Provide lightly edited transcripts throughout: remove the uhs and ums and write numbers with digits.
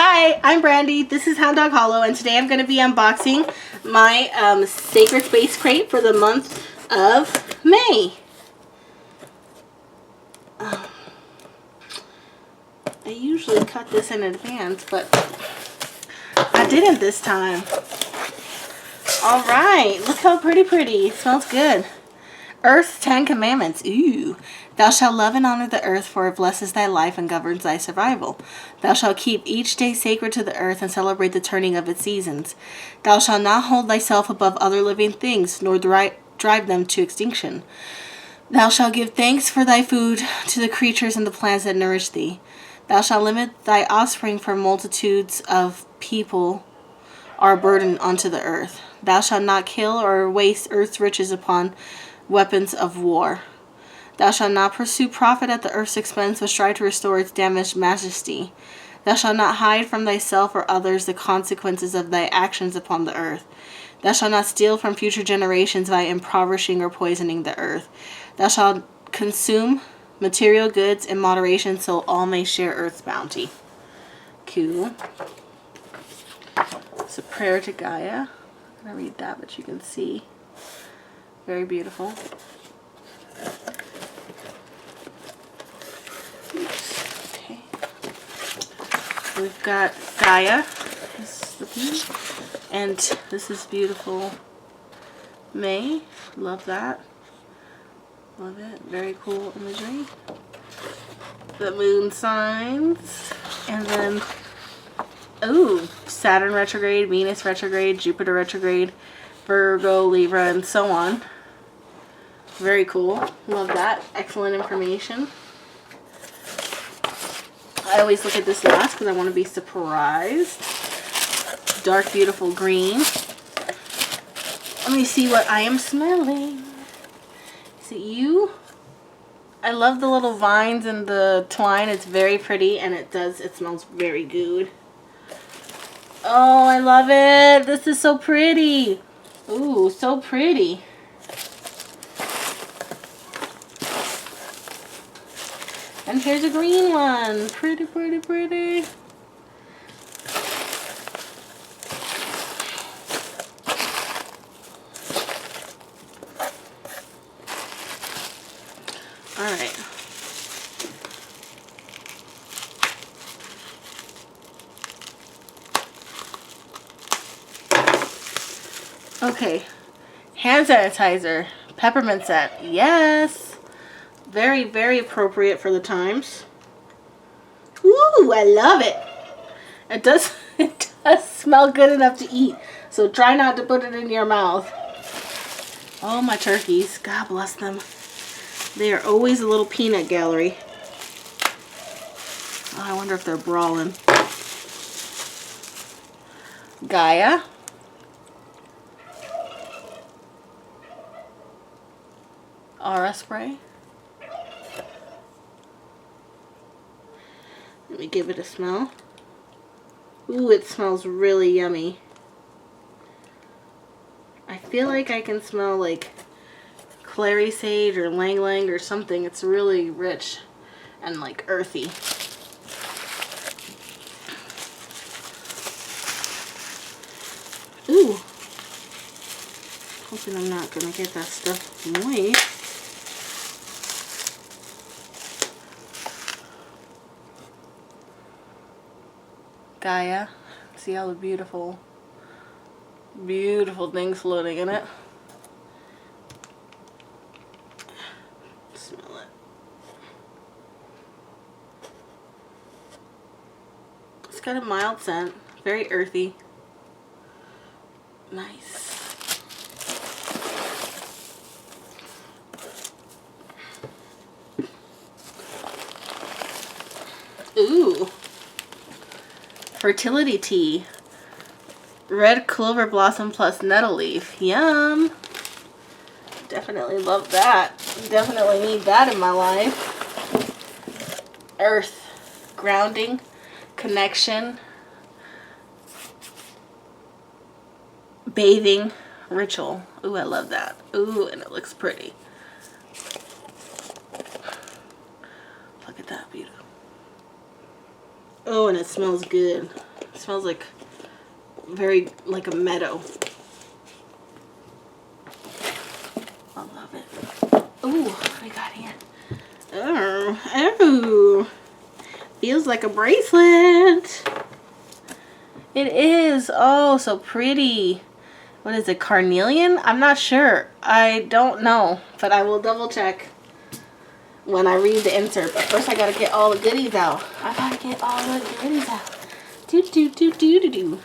Hi, I'm Brandy. This is Hound Dog Hollow, and today I'm going to be unboxing my Sacred Space Crate for the month of May. I usually cut this in advance, but I didn't this time. Alright, look how pretty. It smells good. Earth's 10 Commandments. Ooh. Thou shalt love and honor the earth, for it blesses thy life and governs thy survival. Thou shalt keep each day sacred to the earth and celebrate the turning of its seasons. Thou shalt not hold thyself above other living things, nor drive them to extinction. Thou shalt give thanks for thy food to the creatures and the plants that nourish thee. Thou shalt limit thy offspring, for multitudes of people are a burden unto the earth. Thou shalt not kill or waste earth's riches upon weapons of war. Thou shalt not pursue profit at the earth's expense, but strive to restore its damaged majesty. Thou shalt not hide from thyself or others the consequences of thy actions upon the earth. Thou shalt not steal from future generations by impoverishing or poisoning the earth. Thou shalt consume material goods in moderation, so all may share earth's bounty. Cool. It's a prayer to Gaia. I'm going to read that, but you can see. Very beautiful. Oops. Okay. We've got Gaia. This is the bee. And this is beautiful May. Love that. Love it. Very cool imagery. The moon signs. And then, ooh, Saturn retrograde, Venus retrograde, Jupiter retrograde, Virgo, Libra, and so on. Very cool. Love that. Excellent information. I always look at this last because I want to be surprised. Dark, beautiful green. Let me see what I am smelling. Is it you? I love the little vines and the twine. It's very pretty, and it smells very good. Oh, I love it. This is so pretty. Ooh, so pretty. And here's a green one. Pretty. Alright. Okay. Hand sanitizer. Peppermint scent. Yes. Very appropriate for the times. Ooh, I love it. It does smell good enough to eat. So try not to put it in your mouth. Oh, my turkeys. God bless them. They are always a little peanut gallery. Oh, I wonder if they're brawling. Gaia. Aura spray. Let me give it a smell. Ooh, it smells really yummy. I feel like I can smell like clary sage or lang lang or something. It's really rich and like earthy. Ooh. Hoping I'm not gonna get that stuff moist. Gaia. See all the beautiful things floating in it. Smell it. It's got a mild scent. Very earthy. Nice. Ooh. Fertility tea. Red clover blossom plus nettle leaf. Yum. Definitely love that. Definitely need that in my life. Earth. Grounding. Connection. Bathing. Ritual. Ooh, I love that. Ooh, and it looks pretty. Look at that, beautiful. Oh, and it smells good. It smells like very like a meadow. I love it. Ooh, what do we got here? Oh, feels like a bracelet. It is. Oh, so pretty. What is it, carnelian? I'm not sure. I don't know, but I will double check when I read the insert. But first I gotta get all the goodies out. I gotta get all the goodies out. Do do do do do do.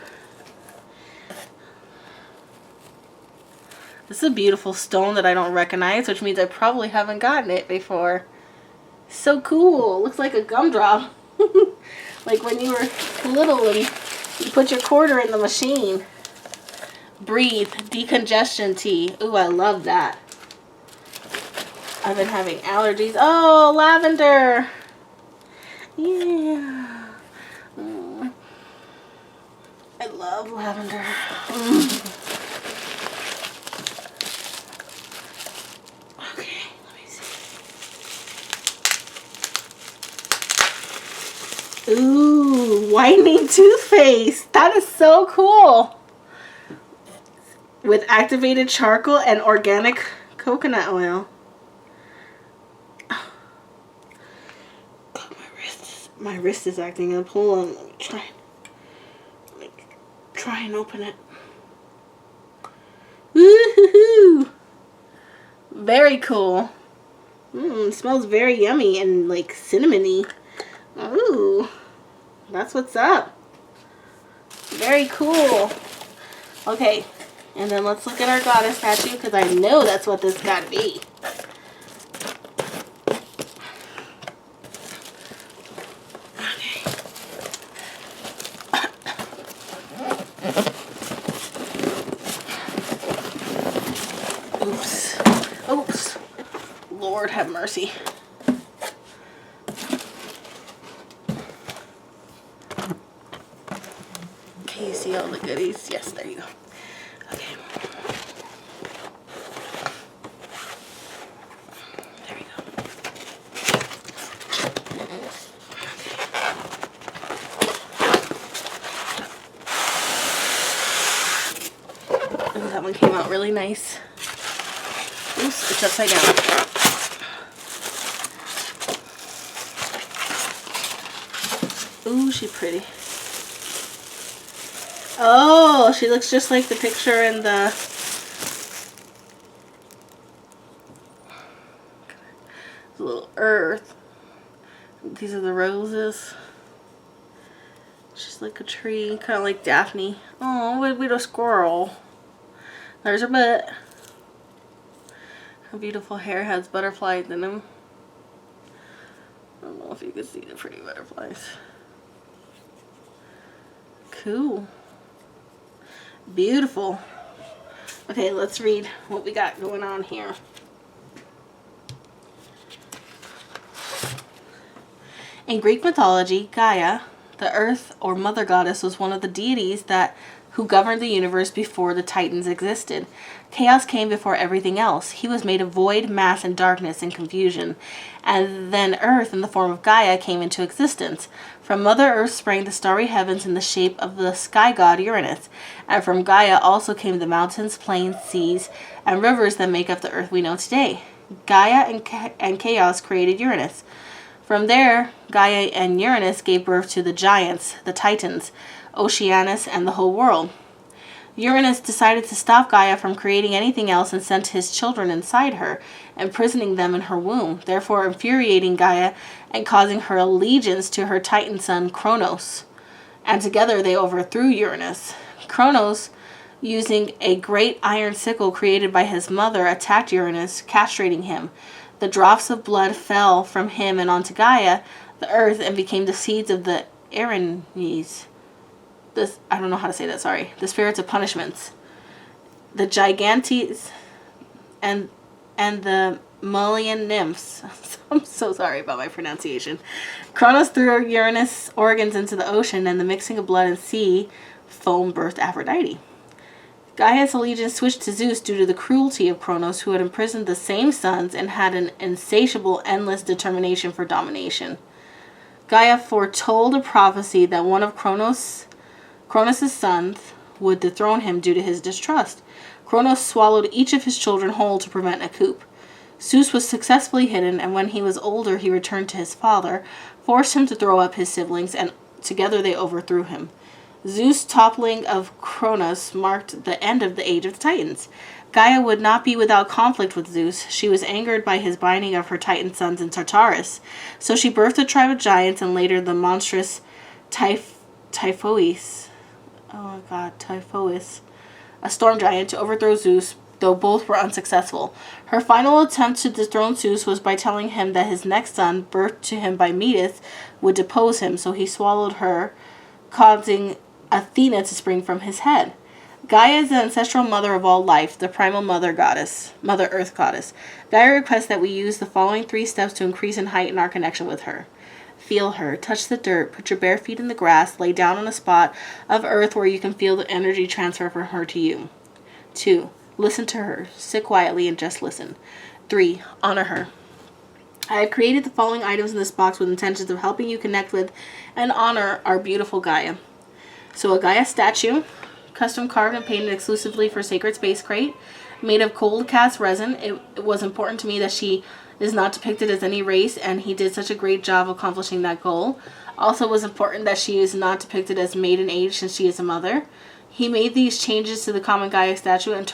This is a beautiful stone that I don't recognize, which means I probably haven't gotten it before. So cool. Looks like a gumdrop. Like when you were little and you put your quarter in the machine. Breathe. Decongestion tea. Ooh, I love that. I've been having allergies. Oh, lavender. Yeah. I love lavender. Okay, let me see. Ooh, whitening toothpaste. That is so cool. With activated charcoal and organic coconut oil. God, my wrist is acting up. Hold on, let me try and open it. Woohoo! Very cool. It smells very yummy and like cinnamony. Ooh, that's what's up. Very cool. Okay, and then let's look at our goddess statue because I know that's what this gotta be. Oops. Oops. Lord have mercy. Can you see all the goodies? Yes, there you go. Okay. There we go. Ooh, that one came out really nice. Oops, it's upside down. Ooh, she's pretty. Oh, she looks just like the picture in the... little earth. These are the roses. She's like a tree, kind of like Daphne. Oh, little squirrel. There's her butt. Her beautiful hair has butterflies in them. I don't know if you can see the pretty butterflies. Cool. Beautiful. Okay, let's read what we got going on here. In Greek mythology, Gaia, the earth or mother goddess, was one of the deities who governed the universe before the Titans existed. Chaos came before everything else. He was made of void, mass, and darkness and confusion. And then Earth, in the form of Gaia, came into existence. From Mother Earth sprang the starry heavens in the shape of the sky god Uranus. And from Gaia also came the mountains, plains, seas, and rivers that make up the Earth we know today. Gaia and Chaos created Uranus. From there, Gaia and Uranus gave birth to the giants, the Titans, Oceanus, and the whole world. Uranus decided to stop Gaia from creating anything else and sent his children inside her, imprisoning them in her womb, therefore infuriating Gaia and causing her allegiance to her Titan son Kronos. And together they overthrew Uranus. Kronos, using a great iron sickle created by his mother, attacked Uranus, castrating him. The drops of blood fell from him and onto Gaia, the earth, and became the seeds of the Erinyes. I don't know how to say that, sorry. The spirits of punishments. The Gigantes and the Mullian nymphs. I'm so sorry about my pronunciation. Kronos threw Uranus' organs into the ocean, and the mixing of blood and sea foam birthed Aphrodite. Gaia's allegiance switched to Zeus due to the cruelty of Kronos, who had imprisoned the same sons and had an insatiable, endless determination for domination. Gaia foretold a prophecy that one of Kronos' Cronus' sons would dethrone him due to his distrust. Cronos swallowed each of his children whole to prevent a coup. Zeus was successfully hidden, and when he was older he returned to his father, forced him to throw up his siblings, and together they overthrew him. Zeus' toppling of Cronus marked the end of the Age of the Titans. Gaia would not be without conflict with Zeus. She was angered by his binding of her Titan sons in Tartarus, so she birthed a tribe of giants and later the monstrous Typhoeus. Oh my god, Typhoeus. A storm giant to overthrow Zeus, though both were unsuccessful. Her final attempt to dethrone Zeus was by telling him that his next son, birthed to him by Metis, would depose him, so he swallowed her, causing Athena to spring from his head. Gaia is the ancestral mother of all life, the primal mother earth goddess. Gaia requests that we use the following 3 steps to increase and heighten our connection with her. Feel her, touch the dirt, put your bare feet in the grass, lay down on a spot of earth where you can feel the energy transfer from her to you. 2. Listen to her, sit quietly and just listen. 3. Honor her. I have created the following items in this box with intentions of helping you connect with and honor our beautiful Gaia. So a Gaia statue, custom carved and painted exclusively for Sacred Space Crate, made of cold cast resin. It was important to me that she is not depicted as any race, and he did such a great job accomplishing that goal. Also, it was important that she is not depicted as maiden age since she is a mother. He made these changes to the common Gaia statue and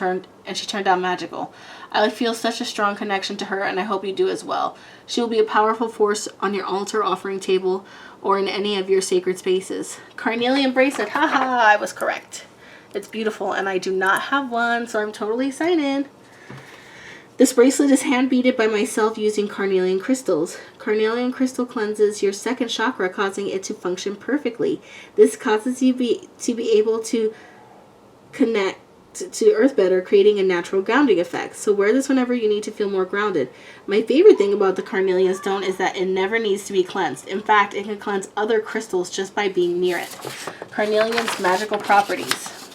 she turned out magical. I feel such a strong connection to her, and I hope you do as well. She will be a powerful force on your altar offering table or in any of your sacred spaces. Carnelian bracelet. Haha, I was correct. It's beautiful, and I do not have one, so I'm totally excited. This bracelet is hand beaded by myself using carnelian crystals. Carnelian crystal cleanses your second chakra, causing it to function perfectly. This causes you to be able to connect to earth better, creating a natural grounding effect. So wear this whenever you need to feel more grounded. My favorite thing about the carnelian stone is that it never needs to be cleansed. In fact, it can cleanse other crystals just by being near it. Carnelian's magical properties.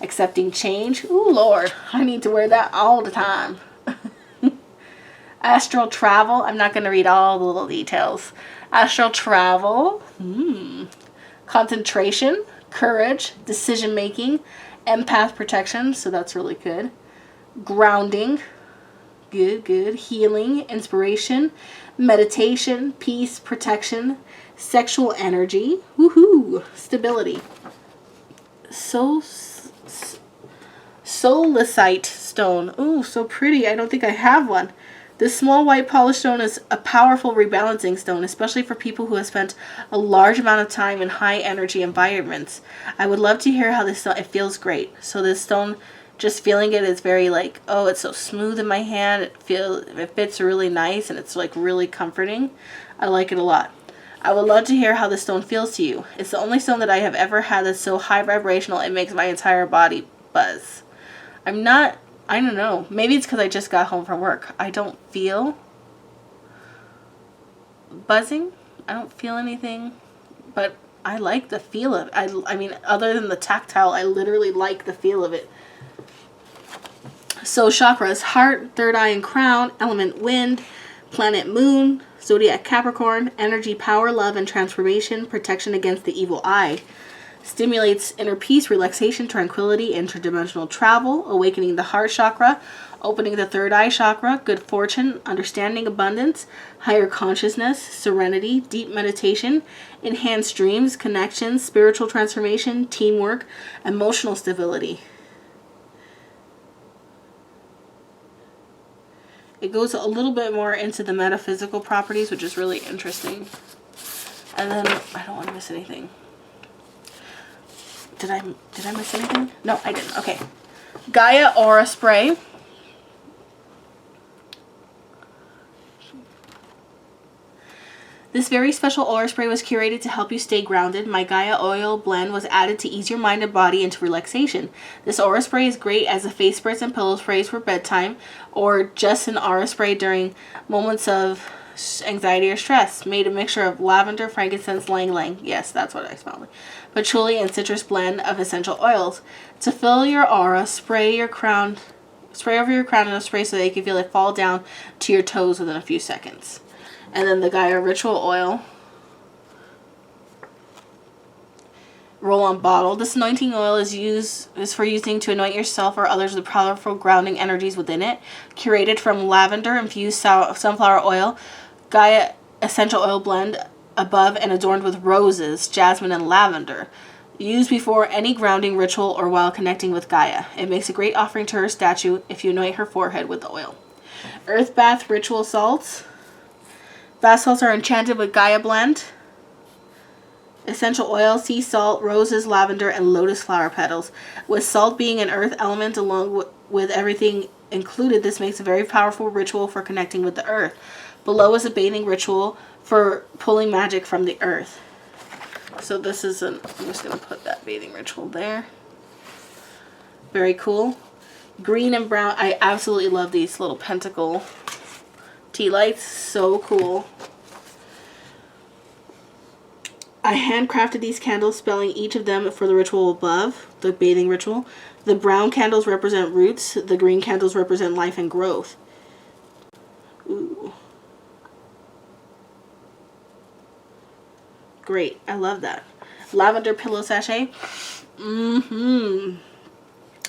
Accepting change. Ooh, Lord, I need to wear that all the time. Astral travel. I'm not going to read all the little details. Astral travel. Concentration. Courage. Decision making. Empath protection. So that's really good. Grounding. Good. Healing. Inspiration. Meditation. Peace. Protection. Sexual energy. Woohoo. Stability. Solicite stone. Ooh, so pretty. I don't think I have one. This small white polished stone is a powerful rebalancing stone, especially for people who have spent a large amount of time in high energy environments. I would love to hear how this stone, it feels great. So this stone, just feeling it is very like, oh, it's so smooth in my hand. It fits really nice, and it's like really comforting. I like it a lot. I would love to hear how this stone feels to you. It's the only stone that I have ever had that's so high vibrational it makes my entire body buzz. I don't know. Maybe it's because I just got home from work. I don't feel buzzing. I don't feel anything. But I like the feel of it. I mean, other than the tactile, I literally like the feel of it. So chakras, heart, third eye and crown, element wind, planet moon, zodiac Capricorn, energy, power, love and transformation, protection against the evil eye. Stimulates inner peace, relaxation, tranquility, interdimensional travel, awakening the heart chakra, opening the third eye chakra, good fortune, understanding abundance, higher consciousness, serenity, deep meditation, enhanced dreams, connections, spiritual transformation, teamwork, emotional stability. It goes a little bit more into the metaphysical properties, which is really interesting. And then I don't want to miss anything. Did I miss anything? No, I didn't. Okay. Gaia Aura Spray. This very special aura spray was curated to help you stay grounded. My Gaia oil blend was added to ease your mind and body into relaxation. This aura spray is great as a face sprays and pillow sprays for bedtime, or just an aura spray during moments of anxiety or stress. Made a mixture of lavender, frankincense, ylang ylang. Yes, that's what I smell like. Patchouli and citrus blend of essential oils. To fill your aura, spray over your crown in a spray so that you can feel it fall down to your toes within a few seconds. And then the Gaia ritual oil. roll-on bottle. This anointing oil is for using to anoint yourself or others with powerful grounding energies within it. Curated from lavender infused sunflower oil, Gaia essential oil blend above and adorned with roses, jasmine, and lavender. Used before any grounding ritual or while connecting with Gaia. It makes a great offering to her statue if you anoint her forehead with the oil. Earth bath ritual salts. Bath salts are enchanted with Gaia blend. Essential oil, sea salt, roses, lavender, and lotus flower petals. With salt being an earth element along with everything included, this makes a very powerful ritual for connecting with the earth. Below is a bathing ritual for pulling magic from the earth. So this is I'm just going to put that bathing ritual there. Very cool. Green and brown. I absolutely love these little pentacle tea lights. So cool. I handcrafted these candles, spelling each of them for the ritual above, the bathing ritual. The brown candles represent roots. The green candles represent life and growth. Ooh. Great. I love that. Lavender pillow sachet.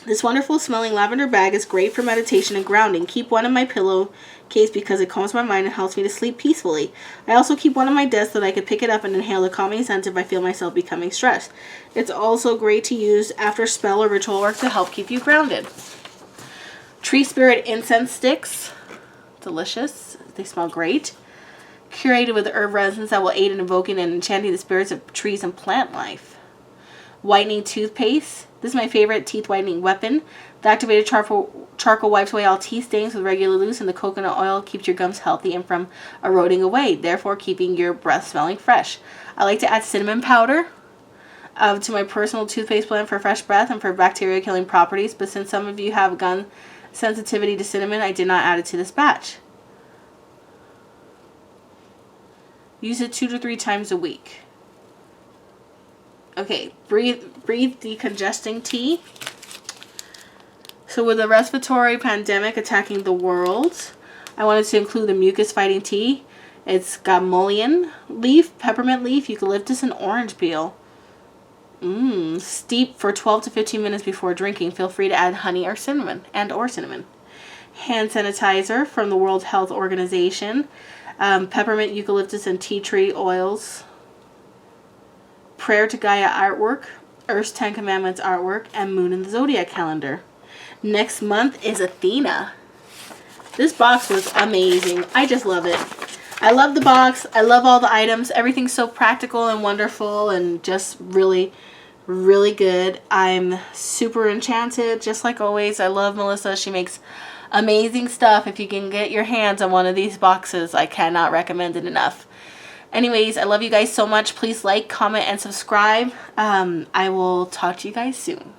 This wonderful smelling lavender bag is great for meditation and grounding. Keep one in my pillowcase because it calms my mind and helps me to sleep peacefully. I also keep one on my desk so that I can pick it up and inhale the calming scent if I feel myself becoming stressed. It's also great to use after spell or ritual work to help keep you grounded. Tree Spirit incense sticks. Delicious. They smell great. Curated with herb resins that will aid in invoking and enchanting the spirits of trees and plant life. Whitening toothpaste. This is my favorite teeth whitening weapon. The activated charcoal wipes away all teeth stains with regular loose, and the coconut oil keeps your gums healthy and from eroding away, therefore keeping your breath smelling fresh. I like to add cinnamon powder to my personal toothpaste blend for fresh breath and for bacteria killing properties, but since some of you have gum sensitivity to cinnamon, I did not add it to this batch. Use it 2 to 3 times a week. Okay, breathe decongesting tea. So with the respiratory pandemic attacking the world, I wanted to include the mucus fighting tea. It's got mullein leaf, peppermint leaf, eucalyptus, and orange peel. Steep for 12 to 15 minutes before drinking. Feel free to add honey or cinnamon. Hand sanitizer from the World Health Organization. Peppermint, eucalyptus, and tea tree oils. Prayer to Gaia artwork. Earth's 10 Commandments artwork. And Moon in the Zodiac calendar. Next month is Athena. This box was amazing. I just love it. I love the box. I love all the items. Everything's so practical and wonderful and just really, really good. I'm super enchanted. Just like always, I love Melissa. She makes amazing stuff. If you can get your hands on one of these boxes, I cannot recommend it enough. Anyways, I love you guys so much. Please like, comment, and subscribe. I will talk to you guys soon.